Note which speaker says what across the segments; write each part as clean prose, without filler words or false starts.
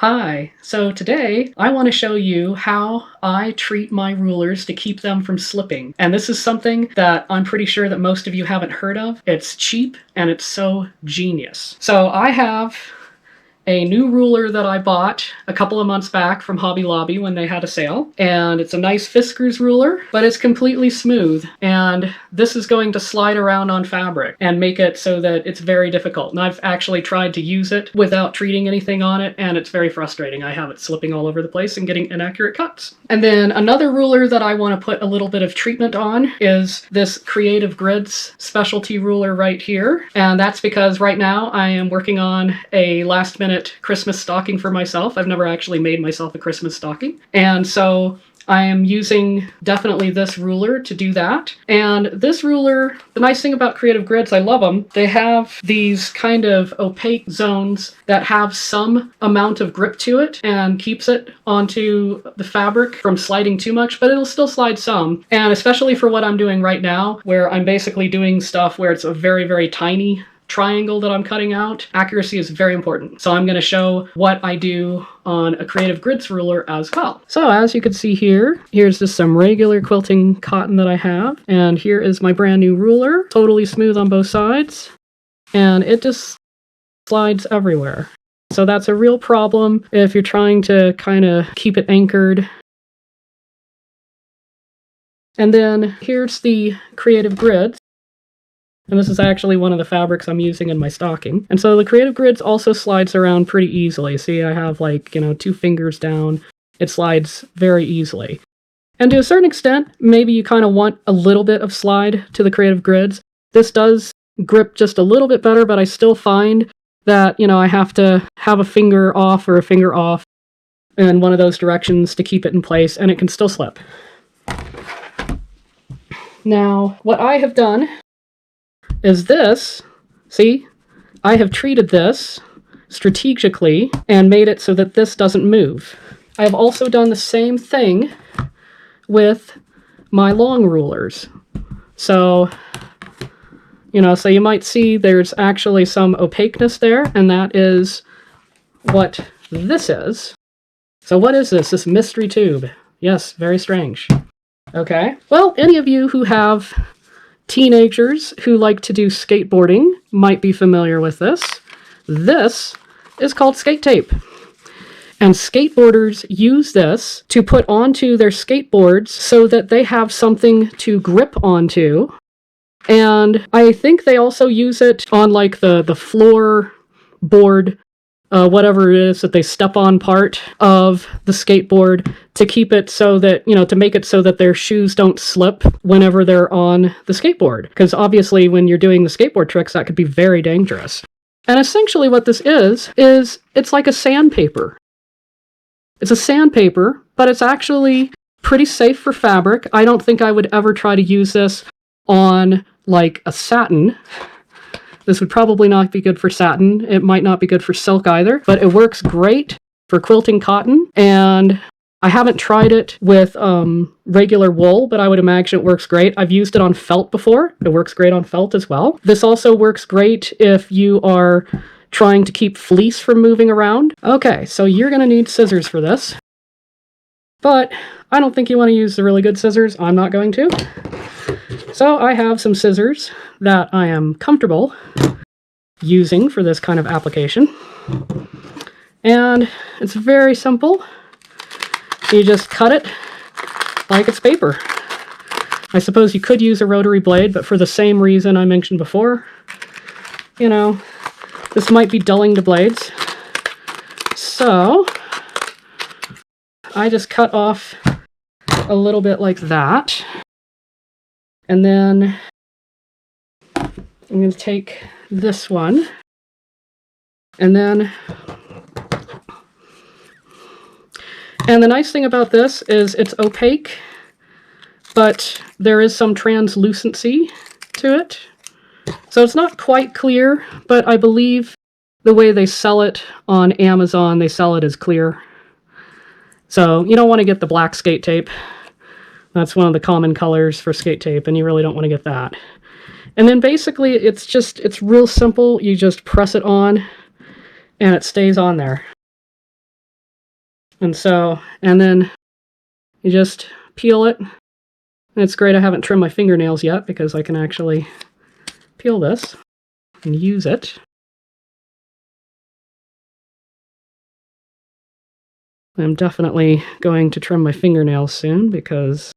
Speaker 1: Hi, so today I want to show you how I treat my rulers to keep them from slipping. And this is something that I'm pretty sure that most of you haven't heard of. It's cheap and it's so genius. So I have a new ruler that I bought a couple of months back from Hobby Lobby when they had a sale. And it's a nice Fiskars ruler, but it's completely smooth. And this is going to slide around on fabric and make it so that it's very difficult. And I've actually tried to use it without treating anything on it, and it's very frustrating. I have it slipping all over the place and getting inaccurate cuts. And then another ruler that I want to put a little bit of treatment on is this Creative Grids specialty ruler right here. And that's because right now I am working on a last minute Christmas stocking for myself. I've never actually made myself a Christmas stocking. And so I am using definitely this ruler to do that. And this ruler, the nice thing about Creative Grids, I love them, they have these kind of opaque zones that have some amount of grip to it and keeps it onto the fabric from sliding too much, but it'll still slide some. And especially for what I'm doing right now, where I'm basically doing stuff where it's a very, very tiny triangle that I'm cutting out, accuracy is very important. So I'm going to show what I do on a Creative Grids ruler as well. So as you can see here, here's just some regular quilting cotton that I have. And here is my brand new ruler, totally smooth on both sides. And it just slides everywhere. So that's a real problem if you're trying to kind of keep it anchored. And then here's the Creative Grids. And this is actually one of the fabrics I'm using in my stocking. And so the Creative Grids also slides around pretty easily. See, I have like, 2 fingers down. It slides very easily. And to a certain extent, maybe you kind of want a little bit of slide to the Creative Grids. This does grip just a little bit better, but I still find that, I have to have a finger off or a finger off in one of those directions to keep it in place, and it can still slip. Now, what I have done is this, see, I have treated this strategically and made it so that this doesn't move. I have also done the same thing with my long rulers. So, so you might see there's actually some opaqueness there, and that is what this is. So what is this? This mystery tube. Yes, very strange. Okay, well, any of you who have teenagers who like to do skateboarding might be familiar with this. This is called skate tape. And skateboarders use this to put onto their skateboards so that they have something to grip onto. And I think they also use it on like the floor board, whatever it is that they step on part of the skateboard to keep it so that, to make it so that their shoes don't slip whenever they're on the skateboard. Because obviously when you're doing the skateboard tricks, that could be very dangerous. And essentially what this is it's like a sandpaper. It's a sandpaper, but it's actually pretty safe for fabric. I don't think I would ever try to use this on like a satin. This would probably not be good for satin. It might not be good for silk either, but it works great for quilting cotton. And I haven't tried it with regular wool, but I would imagine it works great. I've used it on felt before. It works great on felt as well. This also works great if you are trying to keep fleece from moving around. Okay, so you're going to need scissors for this. But I don't think you want to use the really good scissors. I'm not going to. So I have some scissors that I am comfortable using for this kind of application. And it's very simple. You just cut it like it's paper. I suppose you could use a rotary blade, but for the same reason I mentioned before, this might be dulling the blades. So I just cut off a little bit like that. And then I'm going to take this one, and the nice thing about this is it's opaque, but there is some translucency to it. So it's not quite clear, but I believe the way they sell it on Amazon, they sell it as clear. So you don't want to get the black skate tape. That's one of the common colors for skate tape, and you really don't want to get that. And then basically it's real simple. You just press it on and it stays on there. And then you just peel it. And it's great I haven't trimmed my fingernails yet because I can actually peel this and use it. I'm definitely going to trim my fingernails soon because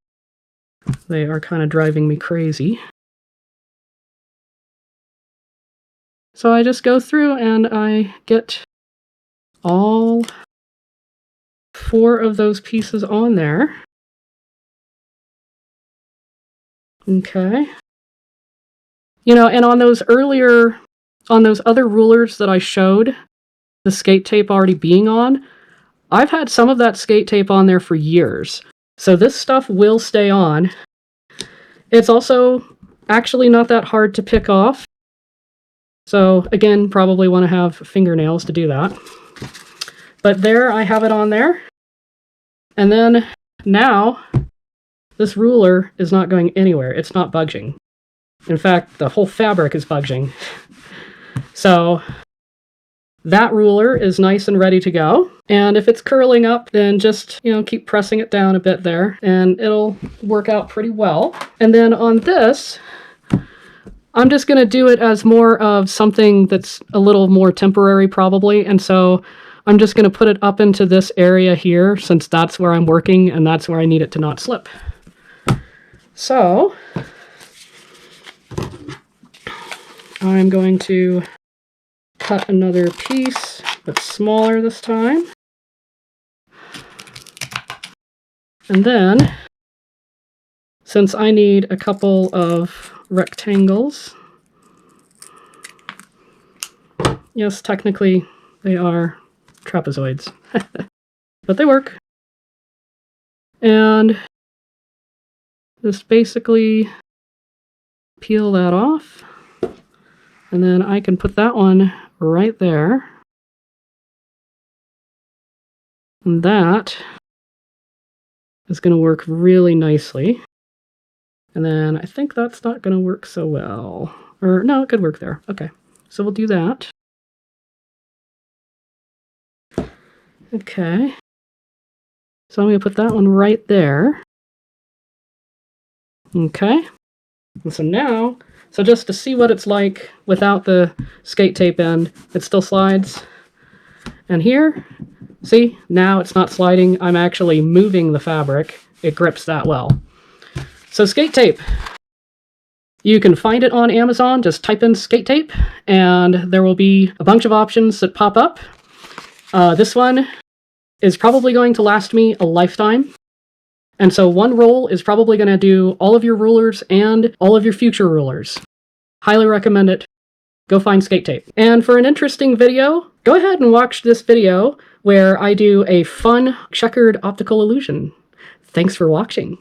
Speaker 1: they are kind of driving me crazy. So I just go through and I get all 4 of those pieces on there. Okay. You know, and on those other rulers that I showed, the skate tape already being on, I've had some of that skate tape on there for years. So this stuff will stay on. It's also actually not that hard to pick off. So again, probably want to have fingernails to do that. But there, I have it on there. And then now, this ruler is not going anywhere. It's not budging. In fact, the whole fabric is budging. So that ruler is nice and ready to go. And if it's curling up, then just, you know, keep pressing it down a bit there and it'll work out pretty well. And then on this, I'm just going to do it as more of something that's a little more temporary probably. And so I'm just going to put it up into this area here since that's where I'm working and that's where I need it to not slip. So I'm going to cut another piece that's smaller this time. And then, since I need a couple of rectangles, yes, technically they are trapezoids, but they work. And just basically peel that off, and then I can put that one right there. And that is going to work really nicely. And then I think that's not going to work so well. Or no, it could work there. Okay, so we'll do that. Okay. So I'm going to put that one right there. Okay. And so now, so just to see what it's like without the skate tape end, it still slides. And here, see, now it's not sliding. I'm actually moving the fabric. It grips that well. So skate tape. You can find it on Amazon. Just type in skate tape, and there will be a bunch of options that pop up. This one is probably going to last me a lifetime. And so one roll is probably going to do all of your rulers and all of your future rulers. Highly recommend it. Go find skate tape. And for an interesting video, go ahead and watch this video where I do a fun checkered optical illusion. Thanks for watching.